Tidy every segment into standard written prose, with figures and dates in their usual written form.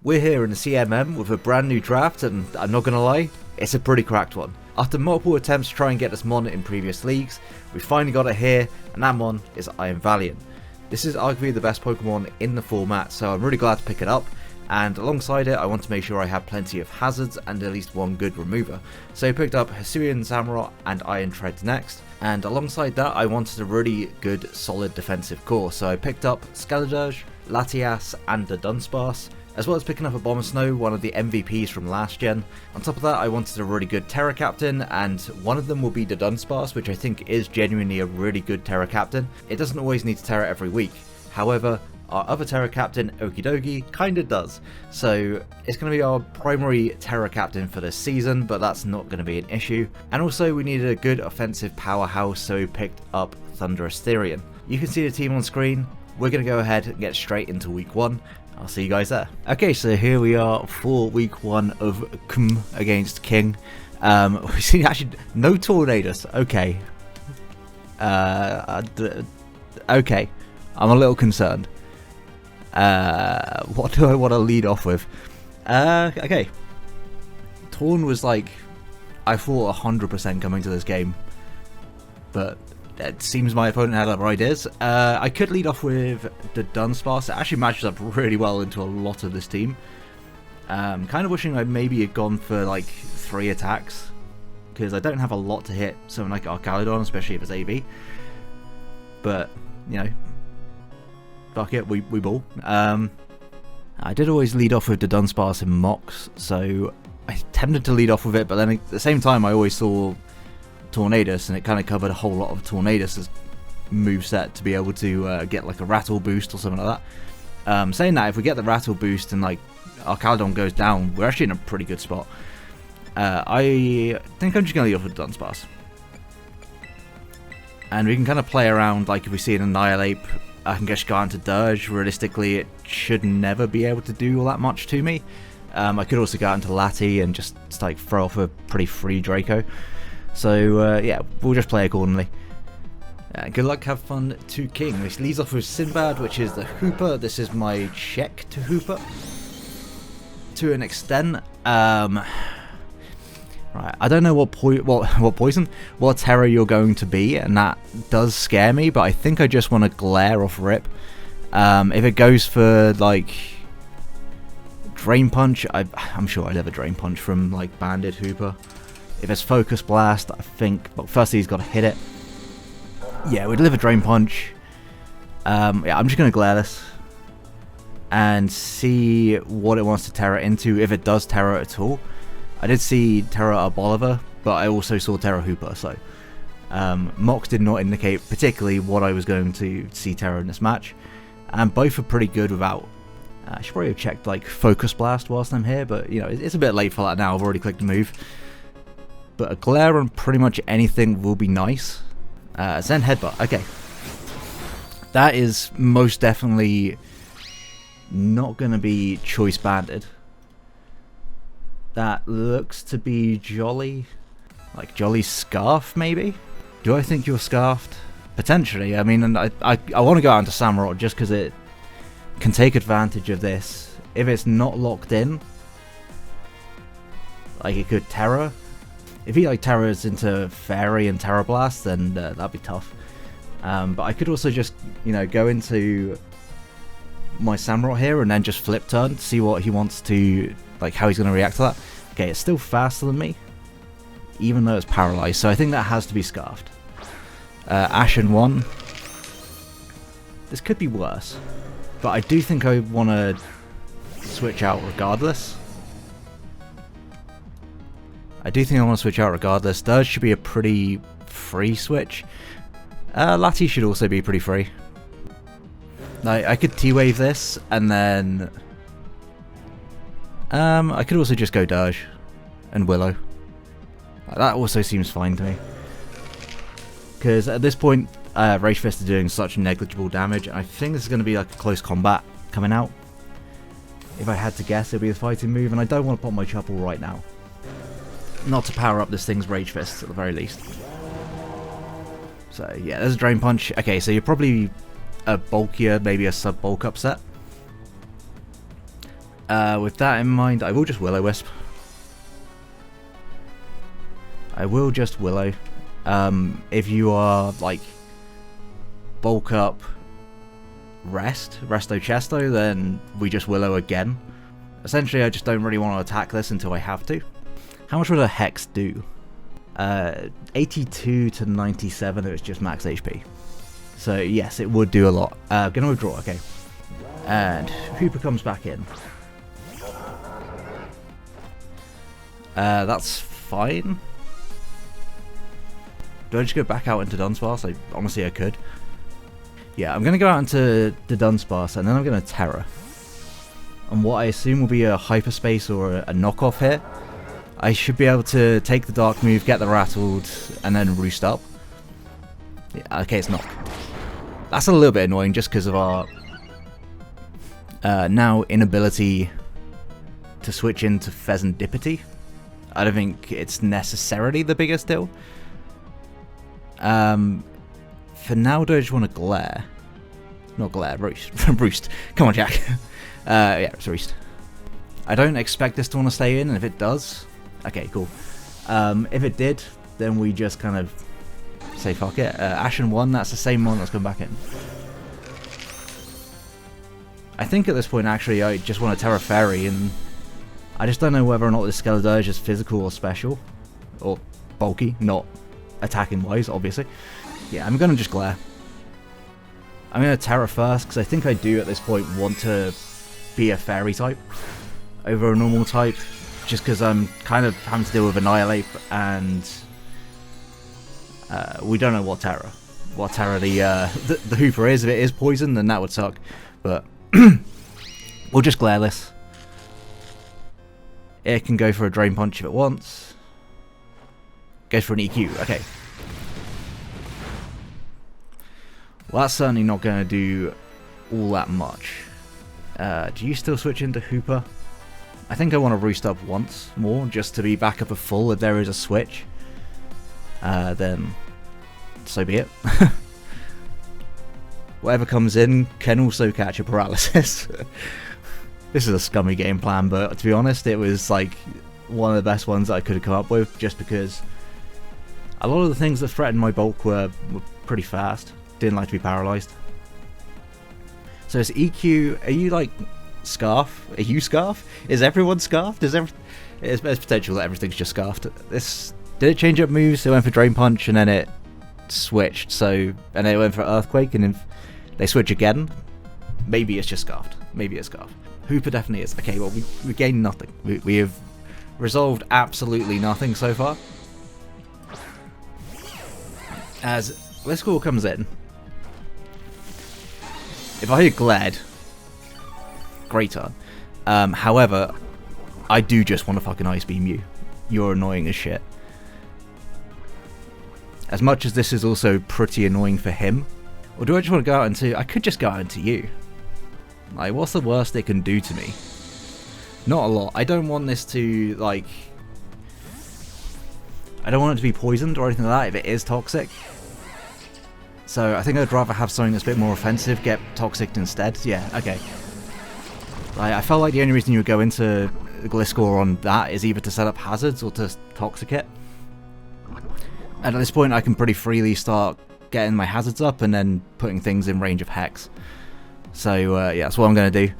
We're here in the CMM with a brand new draft, and I'm not gonna lie, it's a pretty cracked one. After multiple attempts to try and get this mon in previous leagues, we finally got it here, and that mon is 𝙑𝘍𝘍𝙍. This is arguably the best Pokemon in the format, so I'm really glad to pick it up, and alongside it I want to make sure I have plenty of hazards and at least one good remover. So I picked up Hisuian Samurott and Iron Treads next, and alongside that I wanted a really good solid defensive core, so I picked up Ceruledges, Latias and the Dunsparce, as well as picking up a Abomasnow, one of the MVPs from last gen. On top of that, I wanted a really good Terra Captain, and one of them will be the Dunsparce, which I think is genuinely a really good Terra Captain. It doesn't always need to Terra every week, however, our other Terra Captain, 𝙄𝙍𝙍𝙍, kinda does. So it's going to be our primary Terra Captain for this season, but that's not going to be an issue. And also we needed a good offensive powerhouse, so we picked up Thundurus Therian. You can see the team on screen. We're going to go ahead and get straight into week 1. I'll see you guys there. Okay, so here we are for week 1 of 𝙄𝙍𝙍𝙍 against King. We've seen actually no Tornadus. Okay. Okay. I'm a little concerned. What do I want to lead off with? Okay. Torn was like, I thought 100% coming to this game, but it seems my opponent had other ideas. I could lead off with the Dunsparce. It actually matches up really well into a lot of this team. Kind of wishing I maybe had gone for like 3 attacks, because I don't have a lot to hit someone like Archaludon, especially if it's AV. But, you know, fuck it, we ball. I did always lead off with the Dunsparce in mocks, so I tempted to lead off with it, but then at the same time I always saw Tornadus, and it kind of covered a whole lot of Tornadus' moveset to be able to get like a Rattle boost or something like that. Saying that, if we get the Rattle boost and like Archaludon goes down, we're actually in a pretty good spot. I think I'm just going to lead off with Dunsparce. And we can kind of play around, like if we see an Annihilate, I can just go into 𝙍𝙍𝙍. Realistically, it should never be able to do all that much to me. I could also go out into Lati and just like throw off a pretty free Draco. So yeah, we'll just play accordingly. Good luck, have fun to King. This leads off with Sinbad, which is the Hooper. This is my check to Hooper to an extent. Right, I don't know what poison, what terror you're going to be, and that does scare me, but I think I just want to glare off rip. If it goes for like Drain Punch, I'm sure I'd have a Drain Punch from like Banded Hooper. If it's Focus Blast, I think, well, firstly he's got to hit it. Yeah, we deliver Drain Punch. Yeah, I'm just going to glare this and see what it wants to Terra into, if it does Terra at all. I did see Terra Arboliver, but I also saw Terra Hooper, so mocks did not indicate particularly what I was going to see Terra in this match, and both are pretty good without. I should probably have checked like Focus Blast whilst I'm here, but you know, it's a bit late for that now. I've already clicked the move. But a glare on pretty much anything will be nice. Zen Headbutt, okay. That is most definitely not going to be choice banded. That looks to be Jolly. Like Jolly's Scarf, maybe? Do I think you're Scarfed? Potentially. I mean, and I want to go out into Samurott just because it can take advantage of this. If it's not locked in, like it could Terra. If he like Terras into Fairy and Terra Blast, then that'd be tough. But I could also just, you know, go into my Samurott here and then just flip turn to see what he wants to, like how he's going to react to that. Okay, it's still faster than me, even though it's paralyzed, so I think that has to be Scarfed. Ashen 1. This could be worse, but I do think I want to switch out regardless. 𝙍𝙍𝙍𝙍 should be a pretty free switch. Lati should also be pretty free. I could T-Wave this, and then I could also just go 𝙍𝙍 and Willow. That also seems fine to me. Because at this point, Rage Fist is doing such negligible damage, and I think this is going to be like a close combat coming out. If I had to guess, it would be the fighting move, and I don't want to pop my Chapel right now. Not to power up this thing's Rage Fist, at the very least. So, yeah, there's a Drain Punch. Okay, so you're probably a bulkier, maybe a sub-bulk upset. With that in mind, I will just Will-O-Wisp. I will just Willow. If you are like bulk up, Resto Chesto, then we just Willow again. Essentially, I just don't really want to attack this until I have to. How much would a Hex do? 82 to 97 if it's just max HP. So yes, it would do a lot. Gonna withdraw, okay. And Hooper comes back in. That's fine. Do I just go back out into Dunsparce? Honestly, I could. Yeah, I'm going to go out into the Dunsparce, and then I'm going to Terror. And what I assume will be a Hyperspace or a knockoff here. I should be able to take the Dark move, get the Rattled, and then Roost up. Yeah, okay, it's Knock. That's a little bit annoying just because of our now inability to switch into Pheasantipity. I don't think it's necessarily the biggest deal. For now, do I just want to Glare? Not Glare, Roost. Roost. Come on, Jack. Yeah, it's Roost. I don't expect this to want to stay in, and if it does, okay, cool. If it did, then we just kind of say fuck it. Ashen 1, that's the same one that's come back in. I think at this point, actually, I just want to Terra Fairy, and I just don't know whether or not this Ceruledges is physical or special. Or bulky, not attacking-wise, obviously. Yeah, I'm going to just Glare. I'm going to Terra first, because I think I do at this point want to be a Fairy type over a normal type, just because I'm kind of having to deal with Annihilate, and we don't know what Terra the Hooper is. If it is poison, then that would suck, but we'll just Glare this. It can go for a Drain Punch if it wants. Goes for an EQ, okay. Well, that's certainly not going to do all that much. Do you still switch into Hooper? I think I want to Roost up once more, just to be back up a full if there is a switch. Then, so be it. Whatever comes in can also catch a Paralysis. This is a scummy game plan, but to be honest, it was like one of the best ones that I could have come up with, just because a lot of the things that threatened my bulk were pretty fast. Didn't like to be paralyzed. So it's EQ. Are you like Scarf? Are you Scarf? Is everyone Scarfed? There's potential that everything's just Scarfed. This did it change up moves? It went for Drain Punch and then it switched. So and then it went for Earthquake and then they switch again. Maybe it's just Scarfed. Maybe it's Scarf. Hooper definitely is. Okay, well we gained nothing. We have resolved absolutely nothing so far. As Gliscor comes in. If I had Glared, great turn. However, I do just want to fucking Ice Beam you. You're annoying as shit. As much as this is also pretty annoying for him. Or do I just want to go out into... I could just go out into you. Like, what's the worst it can do to me? Not a lot. I don't want this to, like... I don't want it to be poisoned or anything like that if it is toxic. So I think I'd rather have something that's a bit more offensive, get toxic instead. Yeah, okay. I felt like the only reason you would go into Gliscor on that is either to set up hazards or to toxic it. And at this point I can pretty freely start getting my hazards up and then putting things in range of Hex. So yeah, that's what I'm going to do.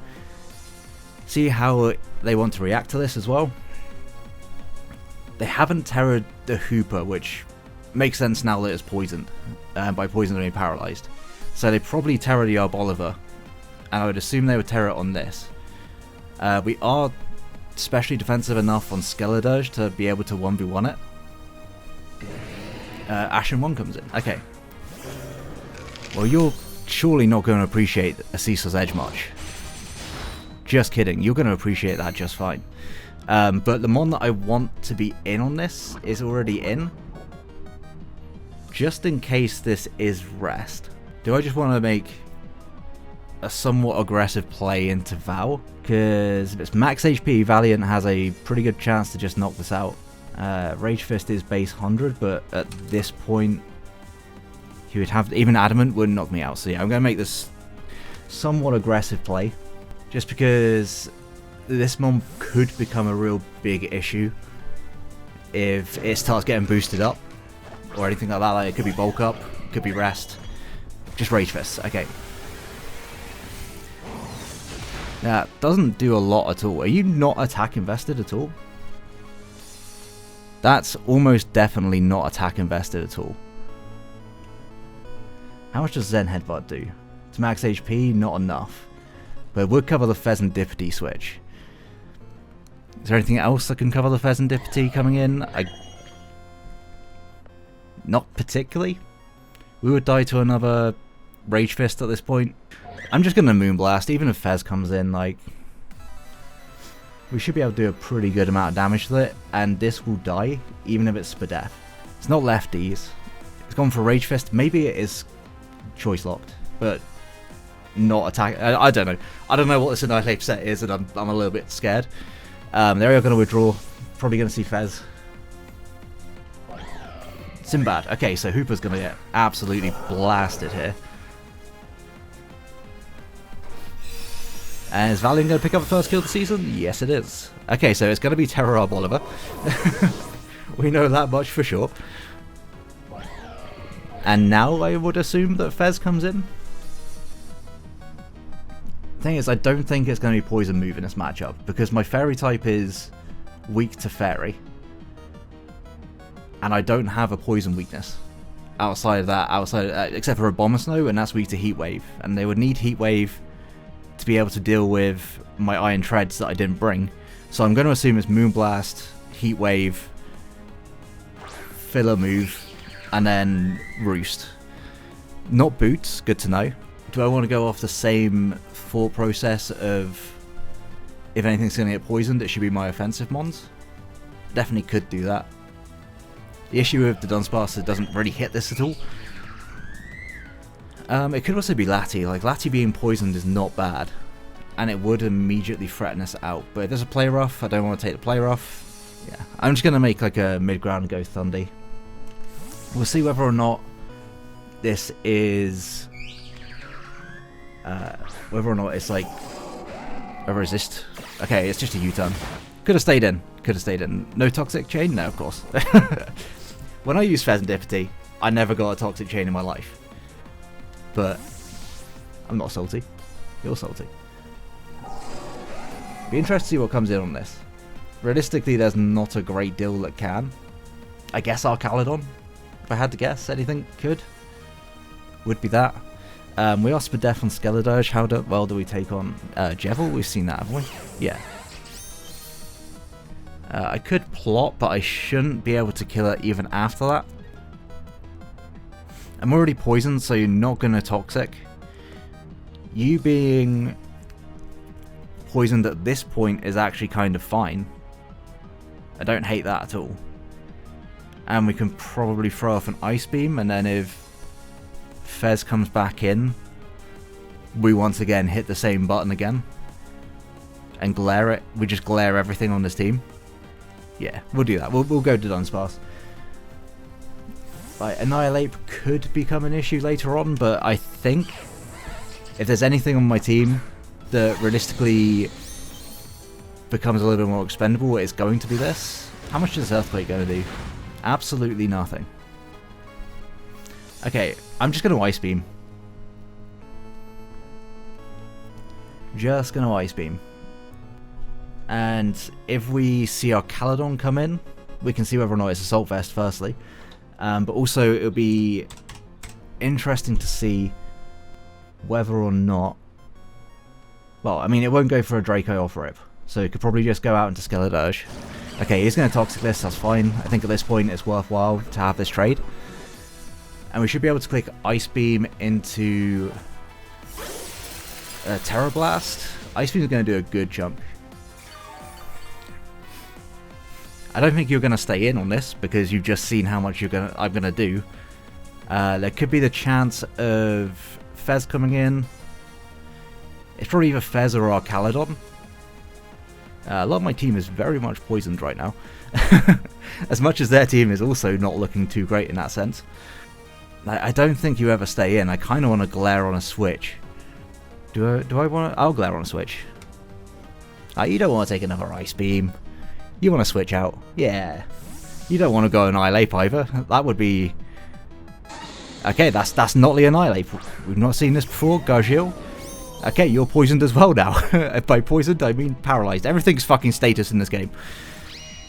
See how they want to react to this as well. They haven't terrored the Hooper, which makes sense now that it's poisoned. By poison being paralyzed. So they probably terror the Arboliver, and I would assume they would terror it on this. We are especially defensive enough on Ceruledges to be able to 1v1 it. Ashen 1 comes in. Okay. Well, you're surely not going to appreciate a Ceaseless Edge much. Just kidding. You're going to appreciate that just fine. But the mon that I want to be in on this is already in. Just in case this is rest. Do I just want to make a somewhat aggressive play into Val? Because if it's max HP, Valiant has a pretty good chance to just knock this out. Rage Fist is base 100, but at this point, he would have... Even Adamant wouldn't knock me out. So yeah, I'm going to make this somewhat aggressive play. Just because this mon could become a real big issue if it starts getting boosted up or anything like that. Like, it could be bulk up, could be rest. Just Rage Fist, okay. That doesn't do a lot at all. Are you not attack invested at all? That's almost definitely not attack invested at all. How much does Zen Headbutt do? To max HP, not enough. But it would cover the Pheasantipity switch. Is there anything else that can cover the Pheasantipity coming in? Not particularly. We would die to another Rage Fist at this point. I'm just gonna Moonblast, even if Fez comes in, like... we should be able to do a pretty good amount of damage to it, and this will die, even if it's Spadef. It's not lefties. It's gone for Rage Fist. Maybe it is choice locked, but not attack. I don't know. I don't know what this Annihilate set is, and I'm a little bit scared. They're going to withdraw. Probably going to see Fez. Sinbad. Okay, so Hooper's going to get absolutely blasted here. And is Valiant going to pick up the first kill of the season? Yes, it is. Okay, so it's going to be Terror Oliver. We know that much for sure. And now I would assume that Fez comes in. Thing is, I don't think it's going to be Poison Move in this matchup, because my Fairy type is weak to Fairy. And I don't have a Poison weakness. Outside of that, except for Abomasnow, and that's weak to Heat Wave. And they would need Heat Wave to be able to deal with my Iron Treads that I didn't bring. So I'm going to assume it's Moonblast, Heat Wave, Filler Move, and then Roost. Not Boots, good to know. Do I want to go off the same thought process of if anything's going to get poisoned, it should be my offensive mons? Definitely could do that. The issue with the Dunsparce is it doesn't really hit this at all. It could also be Lati. Like, Lati being poisoned is not bad, and it would immediately threaten us out. But if there's a play rough, I don't want to take the play rough. Yeah, I'm just going to make like a mid-ground and go Thundy. We'll see whether or not this is... whether or not it's like a resist. Okay, it's just a U-turn. Could have stayed in. Could have stayed in. No Toxic Chain? No, of course. When I use Pheasantipity, I never got a Toxic Chain in my life. But I'm not salty. You're salty. Be interested to see what comes in on this. Realistically, there's not a great deal that can. I guess Arcaladon. If I had to guess, anything could. Would be that. We are Spadef on Ceruledges. How well do we take on Jevil? We've seen that, haven't we? Yeah. I could plot, but I shouldn't be able to kill it even after that. I'm already poisoned, so you're not going to Toxic. You being poisoned at this point is actually kind of fine. I don't hate that at all. And we can probably throw off an Ice Beam, and then if Fez comes back in, we once again hit the same button again. And glare it. We just glare everything on this team. Yeah, we'll do that. We'll go to Dunsparce. Right, Annihilate could become an issue later on, but I think if there's anything on my team that realistically becomes a little bit more expendable, it's going to be this. How much is Earthquake going to do? Absolutely nothing. Okay, I'm just going to Ice Beam. Just going to Ice Beam. And if we see our Caladon come in, we can see whether or not it's Assault Vest firstly. But also it'll be interesting to see whether or not... Well, I mean, it won't go for a Draco off rip, so it could probably just go out into Ceruledges. Okay, he's going to Toxic this, that's fine. I think at this point it's worthwhile to have this trade. And we should be able to click Ice Beam into Terror Blast. Ice Beam is going to do a good chunk. I don't think you're going to stay in on this because you've just seen how much I'm going to do. There could be the chance of Fez coming in. It's probably either Fez or Arcaladon. A lot of my team is very much poisoned right now. As much as their team is also not looking too great in that sense. I don't think you ever stay in. I kind of want to glare on a switch. Do I want to? I'll glare on a switch. You don't want to take another Ice Beam. You want to switch out. Yeah. You don't want to go Annihilate either. That would be... Okay, that's not the Annihilate. We've not seen this before, 𝙍𝙍𝙊𝙉. Okay, you're poisoned as well now. By poisoned, I mean paralyzed. Everything's fucking status in this game.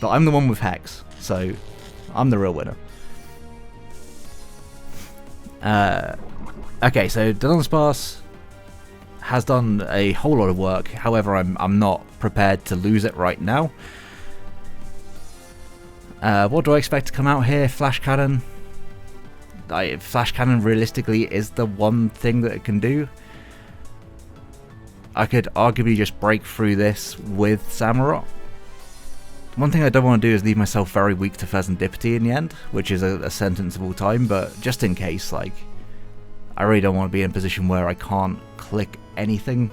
But I'm the one with Hex, so I'm the real winner. Okay, so Dunsparce has done a whole lot of work. However, I'm not prepared to lose it right now. What do I expect to come out here? Flash Cannon. Flash Cannon realistically is the one thing that it can do. I could arguably just break through this with Samurott. One thing I don't want to do is leave myself very weak to Pheasantipity in the end, which is a sentence of all time, but just in case, like, I really don't want to be in a position where I can't click anything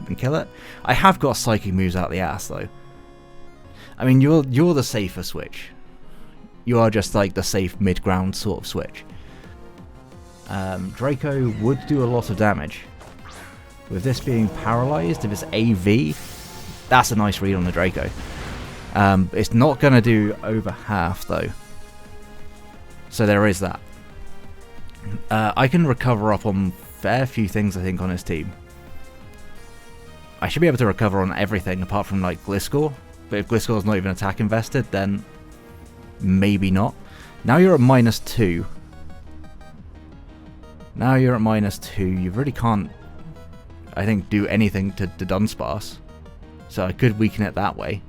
and kill it. I have got psychic moves out the ass though. I mean, you're the safer switch. You are just like the safe mid-ground sort of switch. Draco would do a lot of damage. With this being paralyzed, if it's AV, that's a nice read on the Draco. It's not going to do over half though. So there is that. I can recover up on fair few things I think on his team. I should be able to recover on everything apart from like Gliscor. But if Gliscor's not even attack invested, then maybe not. Now you're at -2. Now you're at -2. You really can't, I think, do anything to Dunsparce. So I could weaken it that way.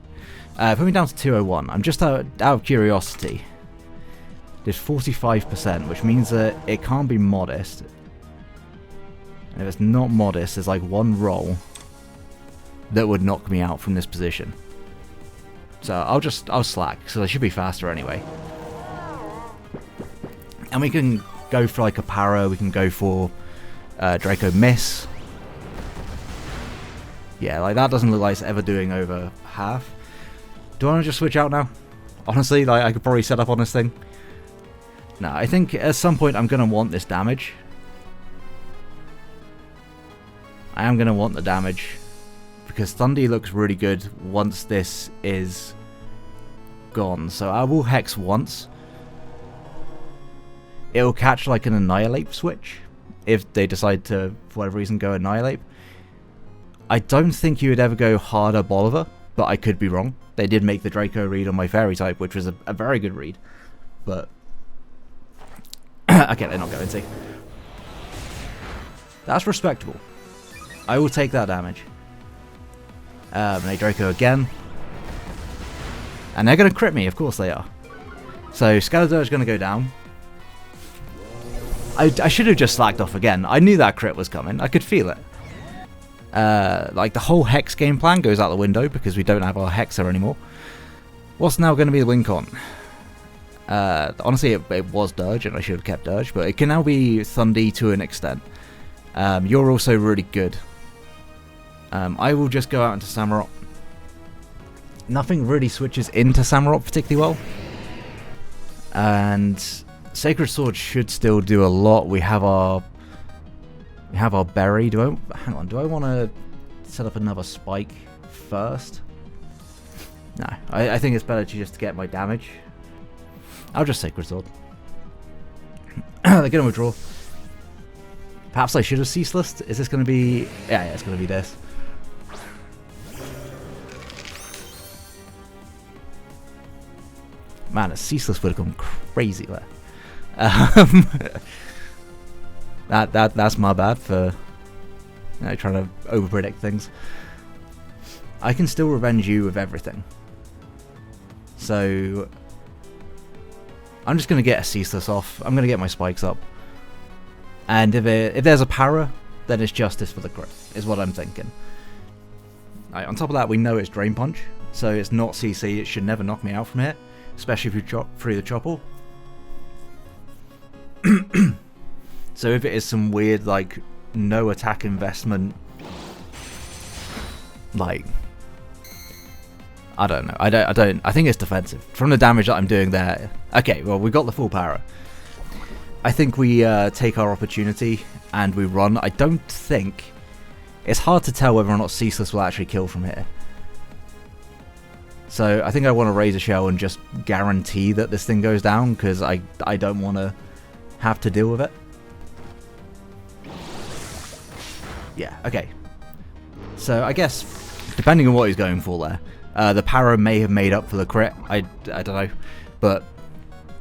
Put me down to 201. I'm just out of curiosity. There's 45%, which means that it can't be modest. And if it's not modest, there's like one roll that would knock me out from this position. So I'll slack, because I should be faster anyway. And we can go for like a Para, we can go for Draco Miss. Yeah, like that doesn't look like it's ever doing over half. Do I want to just switch out now? Honestly, like I could probably set up on this thing. No, I think at some point I'm going to want this damage. I am going to want the damage. Because Thundy looks really good once this is gone. So I will Hex once. It'll catch like an Annihilate switch. If they decide to, for whatever reason, go Annihilate. I don't think you would ever go harder Bolivar. But I could be wrong. They did make the Draco read on my Fairy type, which was a very good read. But... okay, they're not going to. That's respectable. I will take that damage. They Draco again. And they're going to crit me, of course they are. So Skeletor is going to go down. I should have just slacked off again. I knew that crit was coming. I could feel it. Like the whole Hex game plan goes out the window because we don't have our Hexer anymore. What's now going to be the win con? Honestly, it was Dirge, and I should have kept Dirge, but it can now be Thundy to an extent. You're also really good. I will just go out into Samurott. Nothing really switches into Samurott particularly well. And Sacred Sword should still do a lot. We have our berry. Hang on, do I want to set up another spike first? No, I think it's better to just get my damage. I'll just Sacred Sword. They're going to withdraw. Perhaps I should have Ceaseless. Is this going to be... Yeah, it's going to be this. Man, a Ceaseless would have gone crazy there. That's my bad for trying to overpredict things. I can still revenge you with everything. So I'm just going to get a Ceaseless off. I'm going to get my spikes up. And if there's a Para, then it's justice for the crit, is what I'm thinking. Right, on top of that, we know it's Drain Punch, so it's not CC. It should never knock me out from here, especially if you chop through the Chopple. So if it is some weird, like, no attack investment, like, I don't know. I think it's defensive. From the damage that I'm doing there. Okay, well, we got the full Para. I think we take our opportunity and we run. I don't think... It's hard to tell whether or not Ceaseless will actually kill from here. So I think I want to raise a shell and just guarantee that this thing goes down, because I don't want to have to deal with it. Yeah, okay. So I guess, depending on what he's going for there, the Para may have made up for the crit. I don't know. But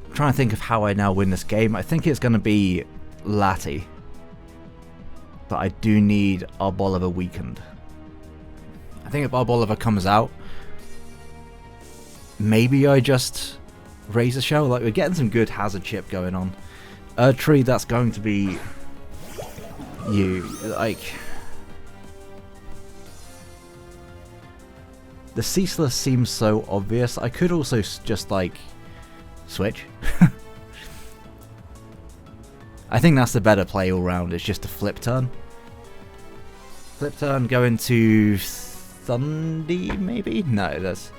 I'm trying to think of how I now win this game. I think it's going to be 𝙑𝘼𝙇𝘖. But I do need 𝙑𝘍𝑜𝑙𝑖VER weakened. I think if 𝙑𝘑𝑜lIVER comes out, maybe I just raise a shell. Like, we're getting some good hazard chip going on. 𝙄𝙍𝙊𝙉, that's going to be you. Like, the ceaseless seems so obvious. I could also just, like, switch. I think that's the better play all round. It's just a flip turn. Flip turn, go into 𝙑𝘖𝐷𝐷𝐼 maybe? No, that's...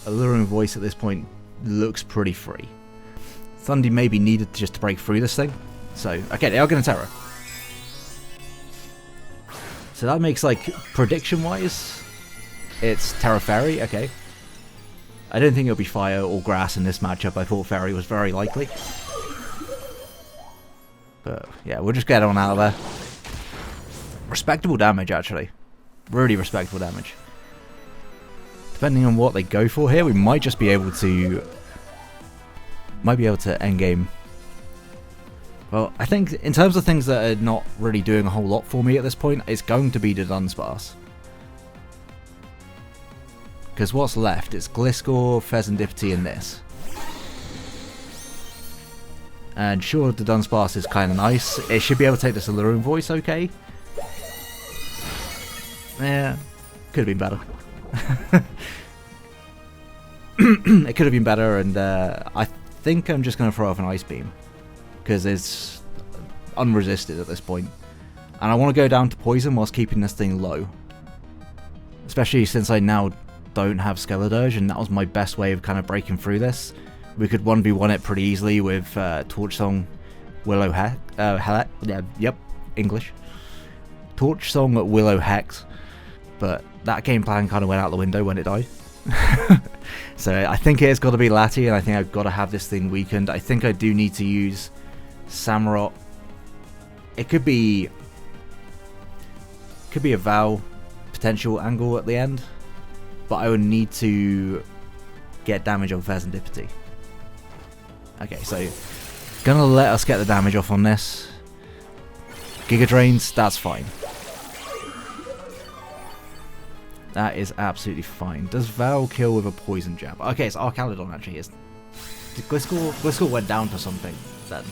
Alluring Voice at this point looks pretty free. 𝙑𝘖𝐷𝐷𝐼 may be needed just to break through this thing. So, okay, they are going to Terra. So that makes, like, prediction-wise, it's Terra Fairy, okay. I don't think it'll be Fire or Grass in this matchup. I thought Fairy was very likely. But, yeah, we'll just get on out of there. Respectable damage, actually. Really respectable damage. Depending on what they go for here, we might just be able to... endgame. Well, I think in terms of things that are not really doing a whole lot for me at this point, it's going to be the Dunsparce. Because what's left? It's Gliscor, 𝙑𝑠𝑎𝑛Dipity, and this. And sure, the Dunsparce is kind of nice. It should be able to take this Alluring Voice, okay. Yeah, could have been better. It could have been better, and I think I'm just going to throw off an Ice Beam. Because it's unresisted at this point. And I want to go down to Poison whilst keeping this thing low. Especially since I now don't have Ceruledges, and that was my best way of kind of breaking through this. We could 1v1 it pretty easily with Torch Song, English. Torch Song at 𝙑𝑜𝑙𝑜𝑤�ＨEX, but that game plan kind of went out the window when it died. So I think it's got to be 𝙑𝘼𝑗𝑖, and I think I've got to have this thing weakened. I think I do need to use Samurott. It could be a Val potential angle at the end, but I would need to get damage on 𝙑𝑠𝑎𝑛Dipity. Okay, so gonna let us get the damage off on this. Giga Drains, that's fine. That is absolutely fine. Does Val kill with a Poison Jab? Okay, it's Archaludon actually. Did Gliscor went down to something then?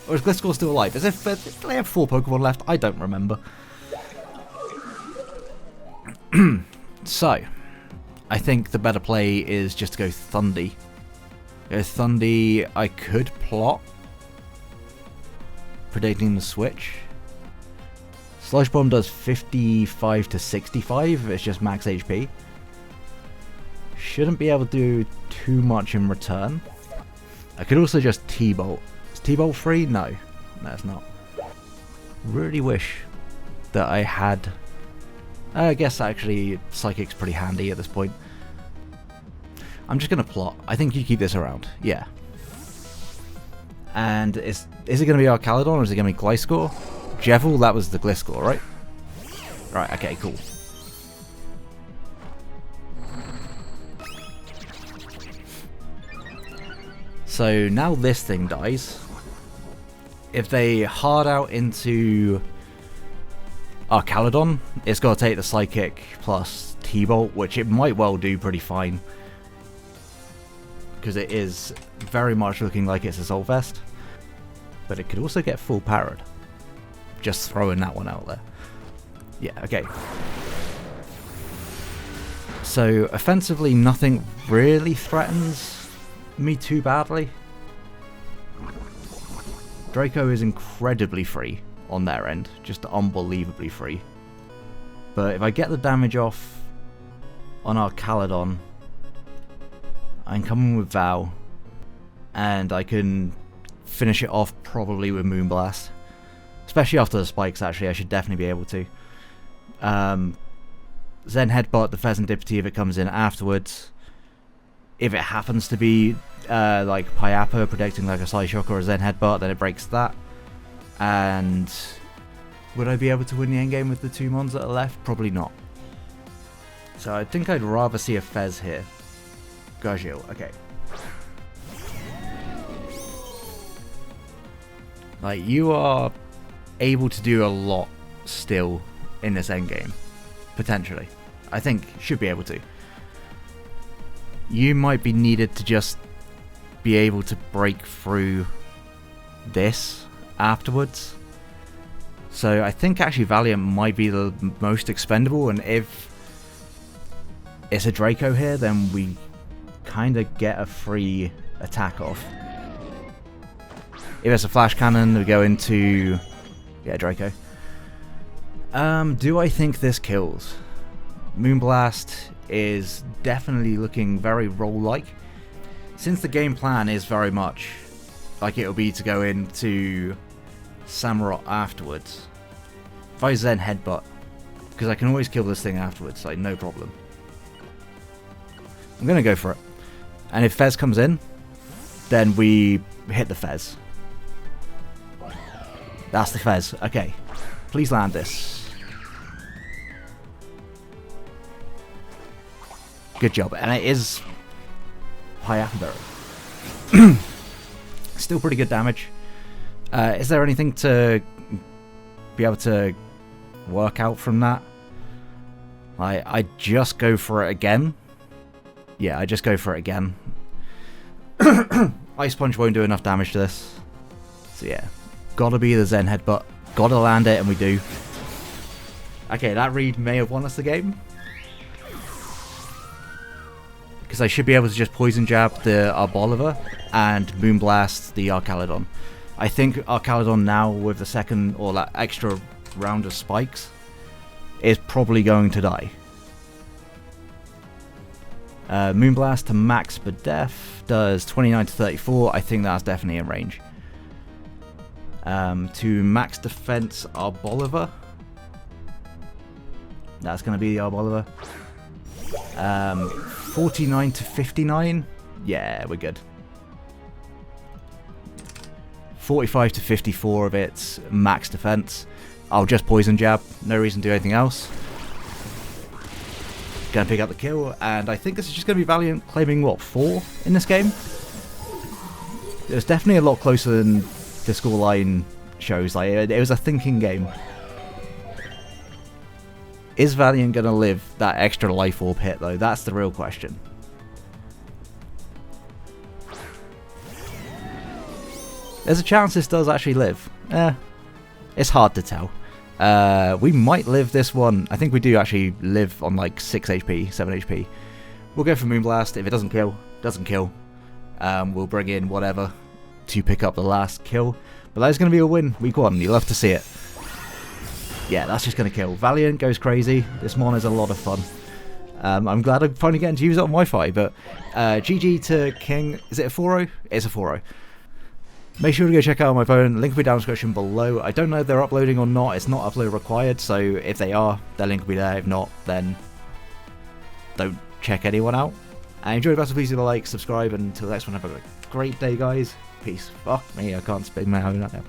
Or is Gliscor still alive? As if they have 4 Pokemon left? I don't remember. So, I think the better play is just to go 𝙑𝘖𝐷𝐷𝐼. Go 𝙑𝘑𝐷𝐷𝐼, I could plot. Predicting the switch. Sludge Bomb does 55 to 65, it's just max HP. Shouldn't be able to do too much in return. I could also just T-Bolt. Is T-Bolt free? No. No, it's not. Really wish that I had... I guess actually Psychic's pretty handy at this point. I'm just going to plot. I think you keep this around. Yeah. And is it going to be Archaludon or is it going to be Gliscor? Jevil, that was the Gliscor, right? Right, okay, cool. So now this thing dies. If they hard out into Archaludon, it's got to take the Psychic plus T-Bolt, which it might well do pretty fine. Because it is very much looking like it's Assault Vest. But it could also get full parried. Just throwing that one out there. Yeah, okay. So, offensively, nothing really threatens me too badly. Draco is incredibly free on their end. Just unbelievably free. But if I get the damage off on Archaludon, I can come in with Val, and I can finish it off probably with Moonblast. Especially after the spikes, actually, I should definitely be able to. Zen Headbutt the Pheasantipity if it comes in afterwards. If it happens to be like Pyappa predicting like a Psyshock or a Zen Headbutt, then it breaks that. And would I be able to win the endgame with the 2 mons that are left? Probably not. So I think I'd rather see a Fez here. 𝙑𝙍𝙊𝙉, okay. Like, you are able to do a lot still in this endgame. Potentially. I think should be able to. You might be needed to just be able to break through this afterwards. So I think actually Valiant might be the most expendable, and if it's a Draco here, then we kind of get a free attack off. If it's a Flash Cannon, we go into... yeah, Draco. Do I think this kills? Moonblast is definitely looking very roll-like. Since the game plan is very much like it'll be to go into Samurott afterwards. If I Zen Headbutt, because I can always kill this thing afterwards, like no problem. I'm going to go for it. And if Fez comes in, then we hit the Fez. That's the Fez. Okay. Please land this. Good job. And it is Pyappa. Still pretty good damage. Is there anything to be able to work out from that? I just go for it again. Yeah, I just go for it again. Ice Punch won't do enough damage to this. So yeah, gotta be the Zen Headbutt. Gotta land it, and we do. Okay, that read may have won us the game. Because I should be able to just Poison Jab the 𝙑𝘍𝙉 and Moonblast the Archaludon. I think Archaludon now, with the second or that extra round of spikes, is probably going to die. Moonblast to max for death does 29 to 34. I think that's definitely in range. To max defense 𝙑𝘍𝙉. That's going to be the 𝙑𝘍𝙉. 49 to 59. Yeah, we're good. 45 to 54 of its max defense. I'll just Poison Jab. No reason to do anything else. Gonna pick up the kill, and I think this is just gonna be Valiant claiming, what, 4 in this game? It was definitely a lot closer than the scoreline shows. Like, it was a thinking game. Is Valiant gonna live that extra life orb hit, though? That's the real question. There's a chance this does actually live. It's hard to tell. We might live this one. I think we do actually live on like 6 HP, 7 HP. We'll go for Moonblast. If it doesn't kill, doesn't kill. We'll bring in whatever to pick up the last kill. But that's going to be a win, week 1. You'll love to see it. Yeah, that's just going to kill. Valiant goes crazy. This mon is a lot of fun. I'm glad I'm finally getting to use it on Wi-Fi. But GG to King. Is it a 4-0? It's a 4-0. Make sure to go check out my phone. Link will be down in the description below. I don't know if they're uploading or not. It's not upload required, so if they are, their link will be there. If not, then don't check anyone out. And enjoy the best, please leave a like, subscribe, and until the next one, have a great day, guys. Peace. Fuck me, I can't spin my own out now.